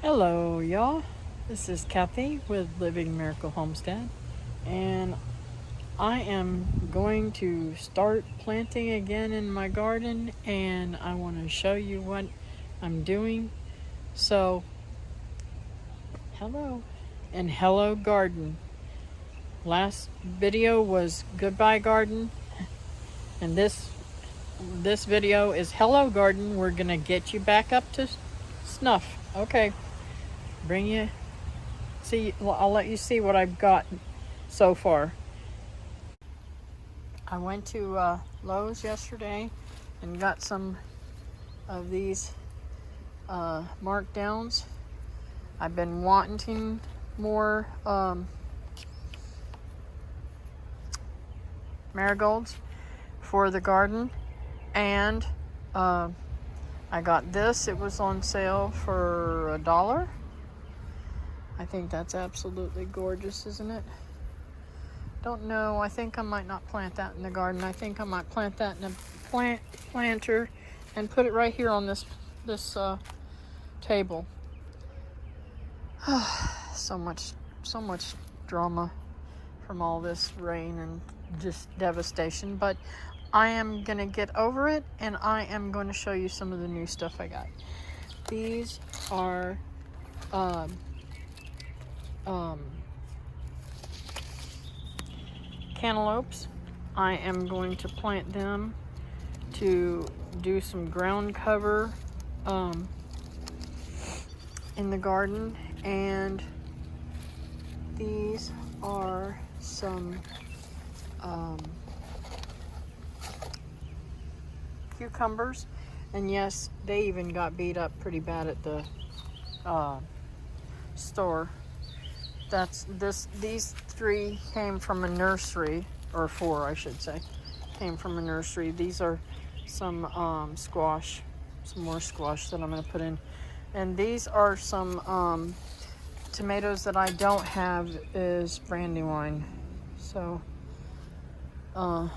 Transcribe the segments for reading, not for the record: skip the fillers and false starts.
Hello, y'all. This is Kathy with Living Miracle Homestead, and I am going to start planting again in my garden, and I want to show you what I'm doing. So, hello, and hello, garden. Last video was goodbye, garden, and this video is hello, garden. We're gonna get you back up to snuff. Okay, bring you. See, I'll let you see what I've got so far. I went to Lowe's yesterday and got some of these markdowns. I've been wanting more marigolds for the garden, and I got this. It was on sale for $1. I think that's absolutely gorgeous, isn't it? Don't know. I think I might not plant that in the garden. I think I might plant that in a planter and put it right here on this table. so much drama from all this rain and just devastation, but I am gonna get over it, and I am going to show you some of the new stuff I got. These are cantaloupes. I am going to plant them to do some ground cover in the garden, and these are some cucumbers, and yes, they even got beat up pretty bad at the store. These 3 came from a nursery, or 4 I should say, came from a nursery. These are some squash, some more squash that I'm going to put in, and these are some tomatoes that I don't have is Brandywine. So I'm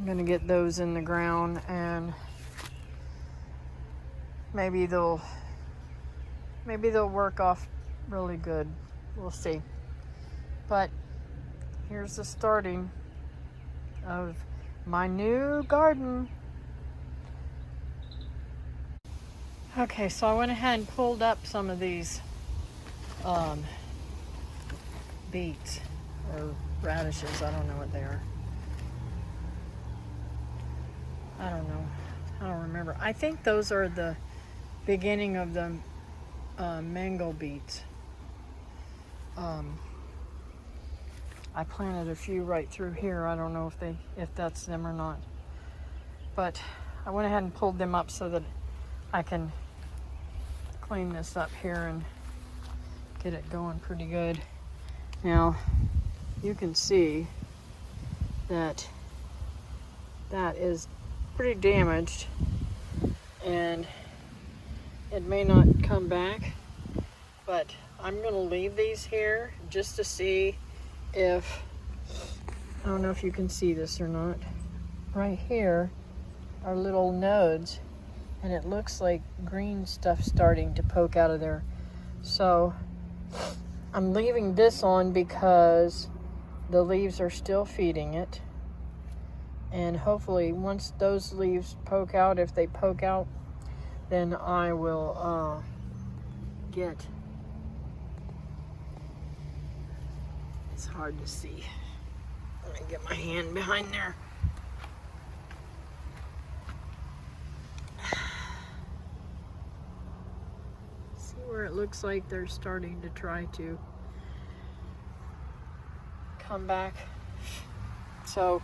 going to get those in the ground, and maybe they'll work off really good. We'll see. But here's the starting of my new garden. Okay, so I went ahead and pulled up some of these beets or radishes. I don't know what they are. I don't know. I don't remember. I think those are the beginning of the mango beets. I planted a few right through here. I don't know if that's them or not, but I went ahead and pulled them up so that I can clean this up here and get it going pretty good. Now you can see that is pretty damaged, and it may not come back, but I'm going to leave these here just to see if, I don't know if you can see this or not. Right here are little nodes, and it looks like green stuff starting to poke out of there. So I'm leaving this on because the leaves are still feeding it, and hopefully once those leaves poke out, if they poke out, then I will get, it's hard to see. Let me get my hand behind there. See where it looks like they're starting to try to come back. So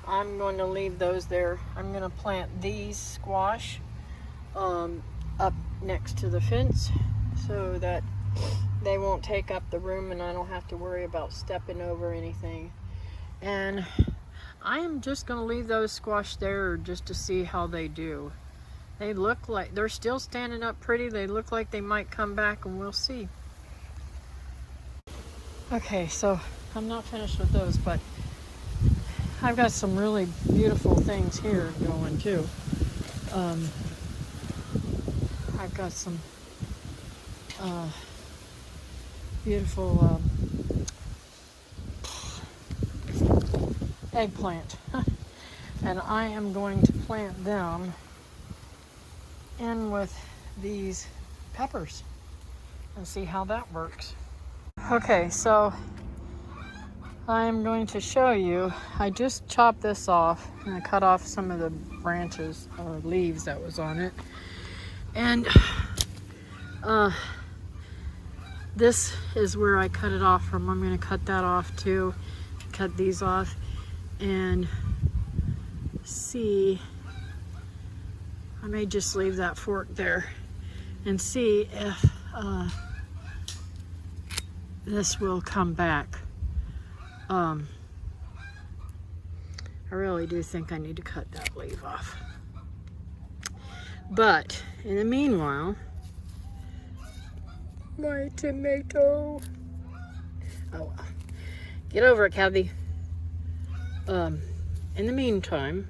I'm going to leave those there. I'm going to plant these squash up next to the fence so that they won't take up the room and I don't have to worry about stepping over anything. And I am just going to leave those squash there just to see how they do. They look like they're still standing up pretty. They look like they might come back, and we'll see. Okay, so I'm not finished with those, but I've got some really beautiful things here going too. I've got some beautiful eggplant. And I am going to plant them in with these peppers and see how that works. Okay, so I'm going to show you, I just chopped this off and I cut off some of the branches or leaves that was on it. And this is where I cut it off from. I'm going to cut that off too, cut these off and see. I may just leave that fork there and see if this will come back. I really do think I need to cut that leaf off. But in the meanwhile, my tomato. Oh well. Get over it, Kathy. In the meantime,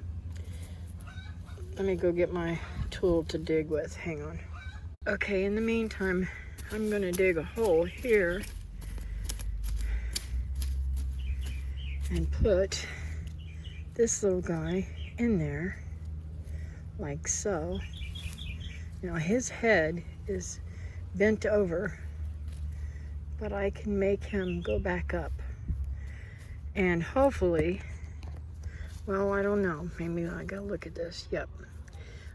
let me go get my tool to dig with. Hang on. Okay, in the meantime, I'm gonna dig a hole here and put this little guy in there, like so. Now his head is bent over, but I can make him go back up. And hopefully, well, I don't know, maybe I gotta look at this. Yep,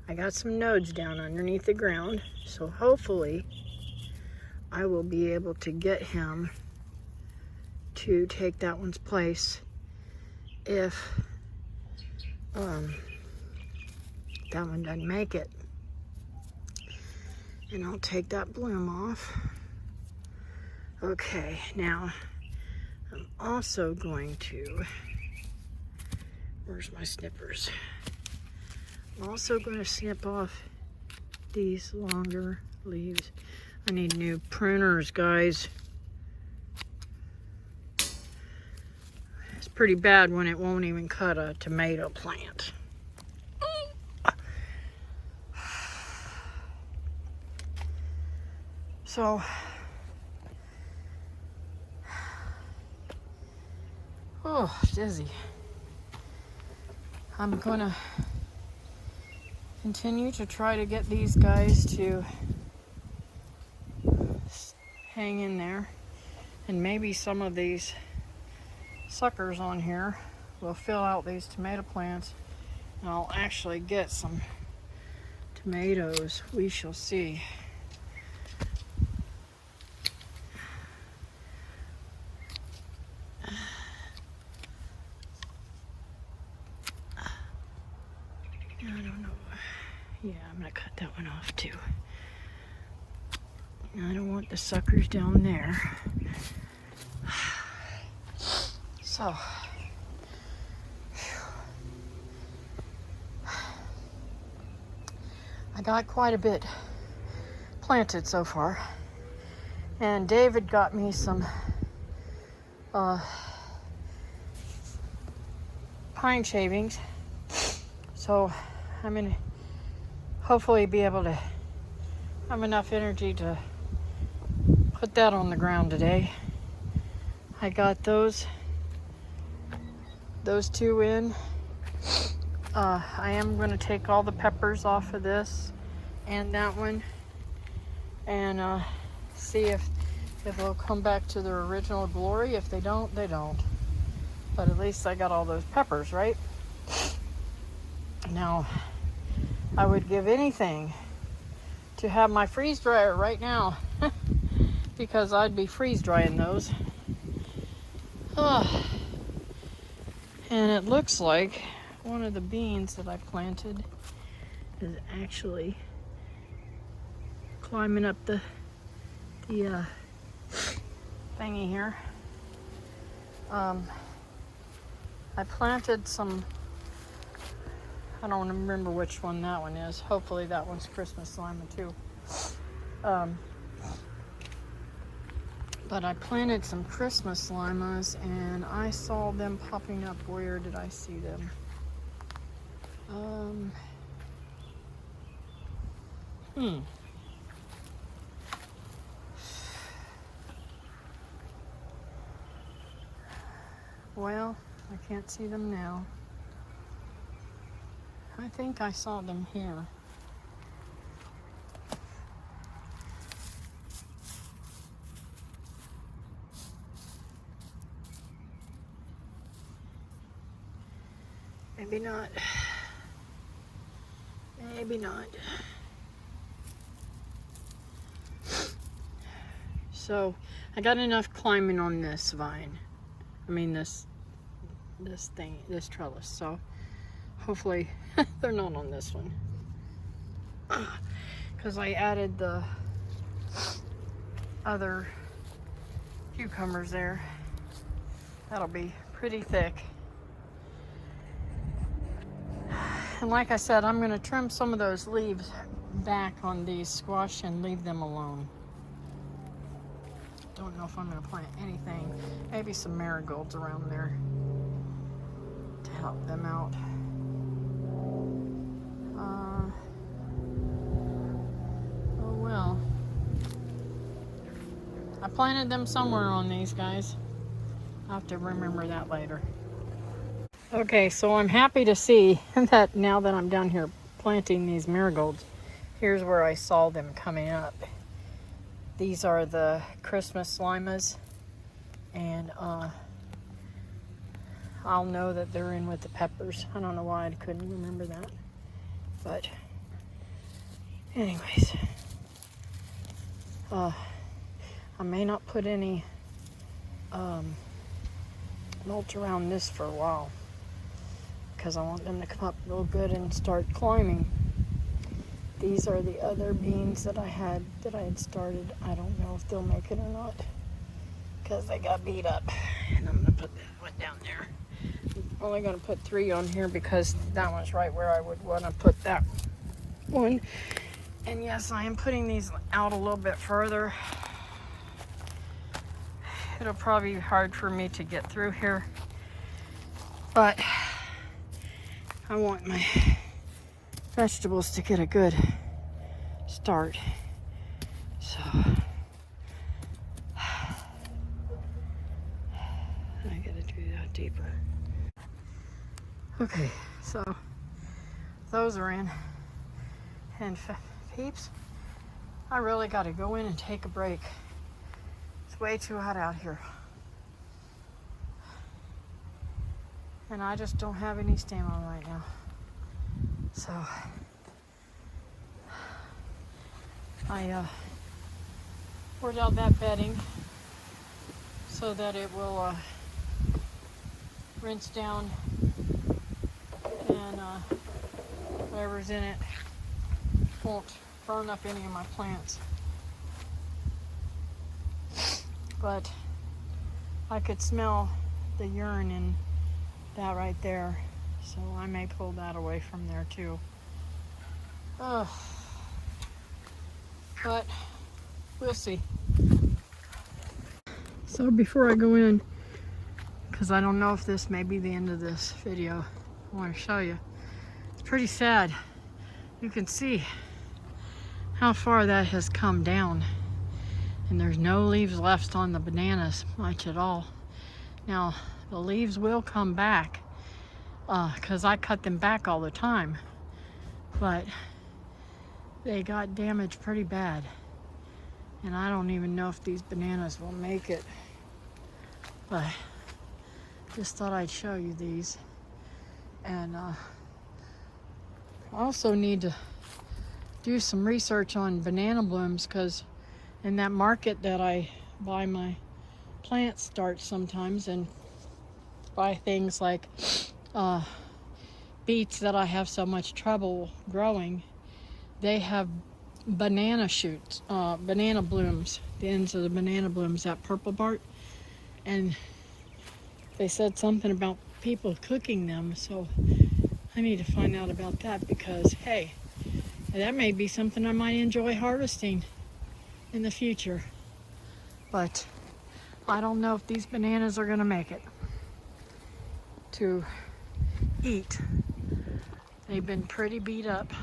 I got some nodes down underneath the ground, so hopefully I will be able to get him to take that one's place if that one doesn't make it. And I'll take that bloom off. Okay, now I'm also going to, where's my snippers? I'm also going to snip off these longer leaves. I need new pruners, guys. It's pretty bad when it won't even cut a tomato plant. So, oh, dizzy. I'm gonna continue to try to get these guys to hang in there, and maybe some of these suckers on here will fill out these tomato plants and I'll actually get some tomatoes. We shall see. I don't know. Yeah, I'm gonna cut that one off too. I don't want the suckers down there. So, I got quite a bit planted so far. And David got me some pine shavings. So I'm going to hopefully be able to have enough energy to put that on the ground today. I got those two in. I am going to take all the peppers off of this and that one and see if they'll come back to their original glory. If they don't, they don't. But at least I got all those peppers, right? Now, I would give anything to have my freeze dryer right now because I'd be freeze drying those. And it looks like one of the beans that I planted is actually climbing up the thingy here. I planted some, I don't remember which one that one is. Hopefully that one's Christmas lima too. But I planted some Christmas limas and I saw them popping up. Where did I see them? Well, I can't see them now. I think I saw them here. Maybe not. Maybe not. So I got enough climbing on this vine. I mean this trellis. So hopefully they're not on this one. Because I added the other cucumbers there. That'll be pretty thick. And like I said, I'm going to trim some of those leaves back on these squash and leave them alone. Don't know if I'm going to plant anything. Maybe some marigolds around there to help them out. Oh well. I planted them somewhere on these guys. I'll have to remember that later. Okay, so I'm happy to see that now that I'm down here planting these marigolds, here's where I saw them coming up. These are the Christmas limas, and I'll know that they're in with the peppers. I don't know why I couldn't remember that, but anyways, I may not put any mulch around this for a while, because I want them to come up real good and start climbing. These are the other beans that I had started. I don't know if they'll make it or not, because they got beat up. And I'm going to put that one down there. I'm only going to put 3 on here because that one's right where I would want to put that one. And yes, I am putting these out a little bit further. It'll probably be hard for me to get through here, but I want my vegetables to get a good start. So I gotta do that deeper. Okay, so those are in. And peeps, I really gotta go in and take a break. It's way too hot out here. And I just don't have any stamina right now. So I poured out that bedding so that it will rinse down, and whatever's in it won't burn up any of my plants. But I could smell the urine in that right there, so I may pull that away from there too. But we'll see. So before I go in, because I don't know if this may be the end of this video, I want to show you. It's pretty sad. You can see how far that has come down, and there's no leaves left on the bananas much at all. Now the leaves will come back because I cut them back all the time, but they got damaged pretty bad, and I don't even know if these bananas will make it. But just thought I'd show you these. And I also need to do some research on banana blooms, because in that market that I buy my plants start sometimes, and buy things like beets that I have so much trouble growing, they have banana shoots, banana blooms, the ends of the banana blooms, that purple part. And they said something about people cooking them, so I need to find out about that, because hey, that may be something I might enjoy harvesting in the future. But I don't know if these bananas are gonna make it to eat. They've been pretty beat up.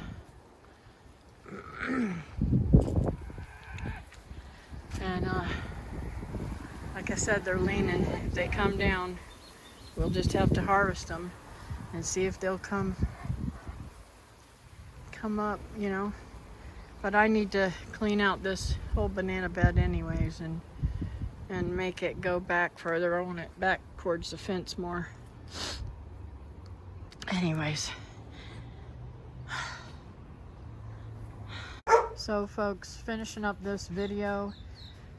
And like I said, they're leaning. If they come down, we'll just have to harvest them and see if they'll come up, you know. But I need to clean out this whole banana bed anyways and make it go back further. I want it back towards the fence more. Anyways. So folks, finishing up this video.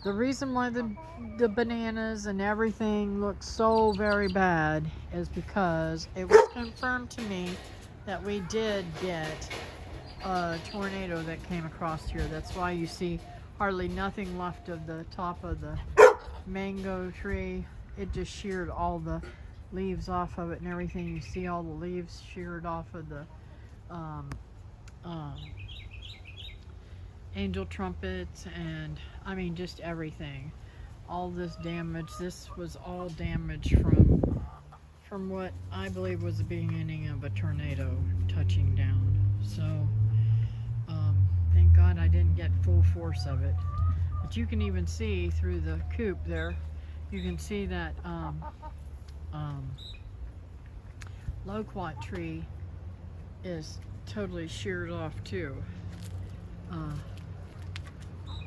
The reason why the bananas and everything looks so very bad is because it was confirmed to me that we did get a tornado that came across here. That's why you see hardly nothing left of the top of the mango tree. It just sheared all the leaves off of it and everything. You see all the leaves sheared off of the angel trumpets, and I mean just everything. All this damage. This was all damage from what I believe was the beginning of a tornado touching down. So thank God I didn't get full force of it. But you can even see through the coop there, you can see that loquat tree is totally sheared off too.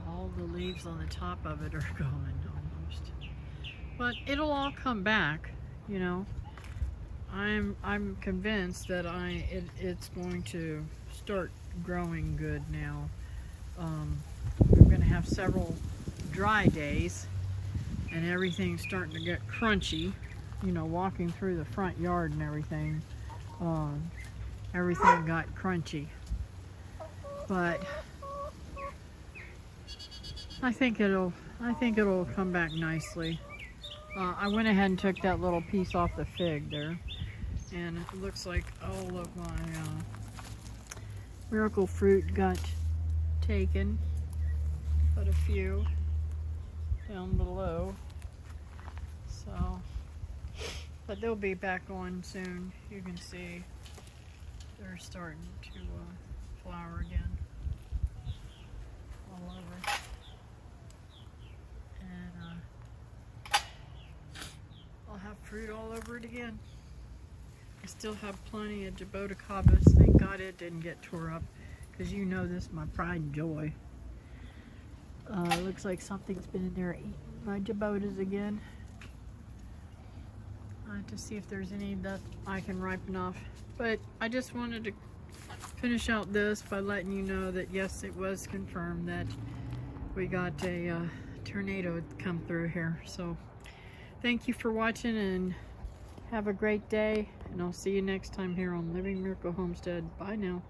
All the leaves on the top of it are gone almost. But it'll all come back, you know. I'm convinced that it's going to start growing good now. We're going to have several dry days and everything's starting to get crunchy. You know, walking through the front yard and everything, everything got crunchy. But I think it'll come back nicely. I went ahead and took that little piece off the fig there, and it looks like, oh look, my miracle fruit got taken, but a few down below. So, but they'll be back on soon. You can see they're starting to flower again all over. I'll have fruit all over it again. I still have plenty of jaboticabas. Thank God it didn't get tore up, because you know this is my pride and joy. Looks like something's been in there eating my jabotas again. To see if there's any that I can ripen off. But I just wanted to finish out this by letting you know that yes, it was confirmed that we got a tornado come through here. So thank you for watching and have a great day, and I'll see you next time here on Living Miracle Homestead. Bye now.